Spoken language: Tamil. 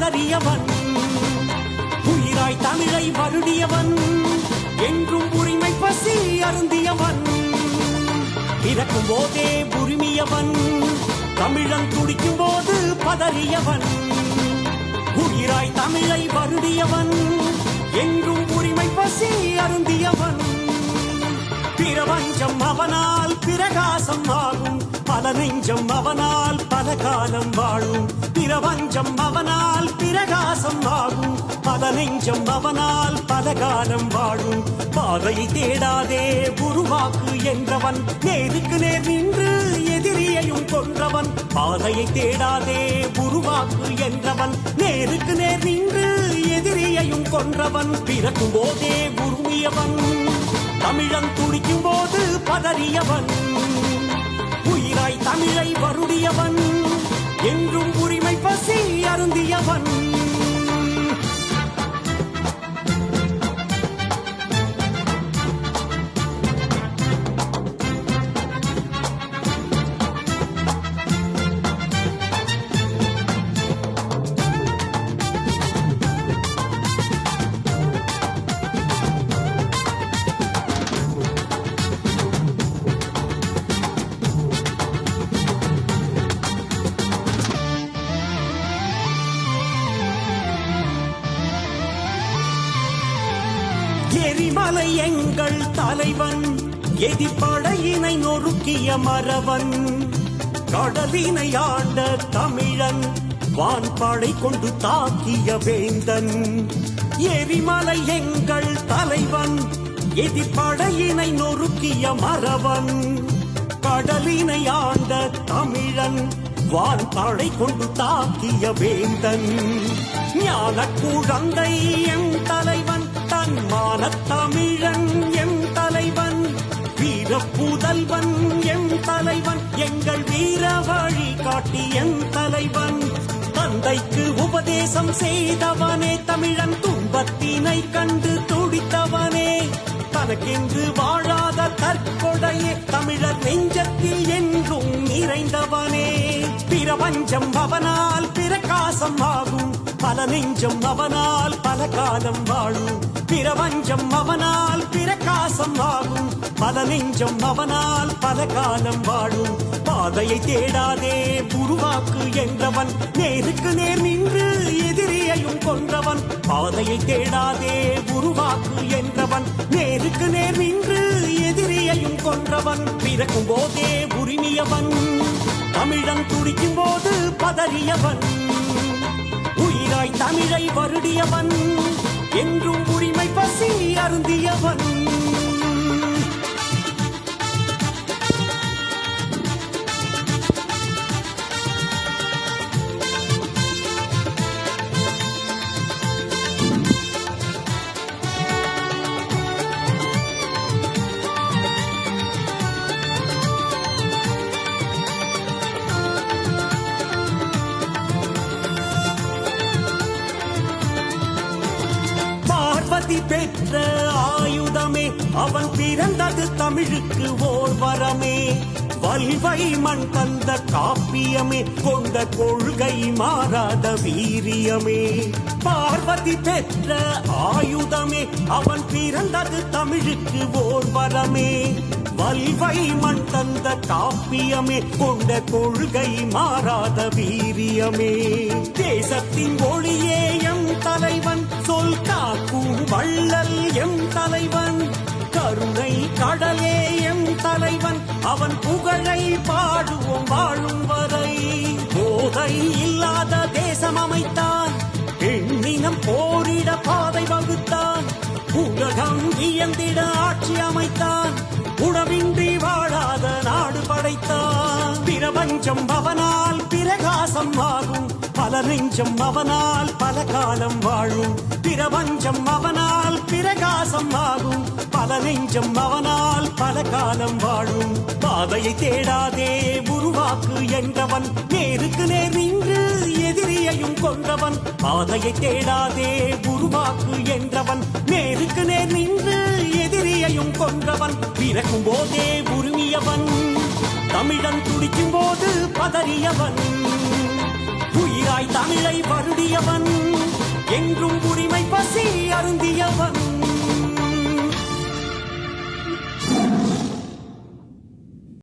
பதறியவன், உயிராய் தமிழை வருடியவன், என்றும் உரிமை பசி அருந்தியவன், பிறக்கும் போதே உரிமையவன், தமிழன் துடிக்கும் போது பதறியவன், உயிராய் தமிழை வருடியவன், என்றும் உரிமை பசி அருந்தியவன். பிரபஞ்சம் அவனால் பிரகாசம் ஆகும், பல நெஞ்சம் அவனால் பல காலம் வாழும். பிரபஞ்சம் அவனால் பிரகாசம் ஆகும், பல நெஞ்சம் அவனால் பல காலம் வாழும். பாதை தேடாதே உருவாக்கு என்றவன், நேருக்கு நேர் நின்று எதிரியையும் கொன்றவன். பாதையை தேடாதே உருவாக்கு என்றவன், நேருக்கு நேர் நின்று எதிரியையும் கொன்றவன். பிறக்கும் போதே உருமியவன், தமிழன் துடிக்கும் போது பதறியவன், உயிராய் தமிழை வருடியவன், என்றும் உரிமை பசி அருந்தியவன். எரிமலை எங்கள் தலைவன், எதிர்ப்படையினை நொறுக்கிய மறவன், கடலினை ஆண்ட தமிழன், வான்படை கொண்டு தாக்கிய வேந்தன். எரிமலை எங்கள் தலைவன், எதிர்ப்படையினை நொறுக்கிய மறவன், கடலினை ஆண்ட தமிழன், வான்படை கொண்டு தாக்கிய வேந்தன். ஞான குழந்தை எம் தலைவன், தன்மான தமிழன் எம் தலைவன், வீர புதல்வன் எம் தலைவன், எங்கள் வீர வழி காட்டி எம் தலைவன். தந்தைக்கு உபதேசம் செய்தவனே தமிழன், துன்பத்தினை கண்டு துடித்தவனே, தனக்கென்று வாழாத தற்கொடையே தமிழர் நெஞ்சத்தில் என்றும் நிறைந்தவனே. பிரபஞ்சம் அவனால் பிரகாசம் ஆகும், பல நெஞ்சம் அவனால் பல காலம் வாழும். பிரபஞ்சம் அவனால் பிரகாசம் ஆகும், பல நெஞ்சம் அவனால் பல காலம் வாழும். பாதையை தேடாதே உருவாக்கு என்றவன், நேருக்கு நேர் நின்று எதிரியையும் கொன்றவன். பாதையை தேடாதே உருவாக்கு என்றவன், நேருக்கு நேர் நின்று எதிரியையும் கொன்றவன். பிறக்கும் போதே உரிமையவன், தமிழன் துடிக்கும் போது பதறியவன், உயிராய் தமிழை வருடியவன், என்றும் உரிமை பசி அருந்தியவன். பெற்ற ஆயுதமே அவன், பிறந்தது தமிழுக்கு ஓர் வரமே. வல்வை மண் தந்த காப்பியமே, கொண்ட கொள்கை மாறாத வீரியமே. பார்வதி பெற்ற ஆயுதமே அவன், பிறந்தது தமிழுக்கு ஓர் வரமே. வல்வை மண் தந்த காப்பியமே, கொண்ட கொள்கை மாறாத வீரியமே. தேசத்தின் ஒளியே எம் தலைவன், சொல் காக்கும் வள்ளல் எம் தலைவன், கருணை கடலே எம் தலைவன், அவன் புகழை பாடுவோம் வாழும் வரை. போதை இல்லாத தேசம் அமைத்தான், பெண்ணினம் போரிட பாதை வகுத்தான், உலகம் இயந்திட ஆட்சி அமைத்தான், உணவின்றி வாழாத நாடு படைத்தான். பிரபஞ்சம் அவனால் பிரகாசம் ஆகும், பல நெஞ்சம் அவனால் பல காலம் வாழும். பிரபஞ்சம் அவனால் பிரகாசம் ஆகும், பல நெஞ்சம் அவனால் பல காலம் வாழும். பாதையை தேடாதே உருவாக்கு என்றவன், நேருக்கு நேர் நின்று எதிரியையும் கொன்றவன். பாதையை தேடாதே உருவாக்கு என்றவன், நேருக்கு நேர் நின்று எதிரியையும் கொன்றவன். பிறக்கும் போதே உரிமையவன், தமிழன் துடிக்கும் போது பதறியவன், உயிராய் தமிழை வருடியவன் என்றும் உரிமை பசி அருந்தியவன்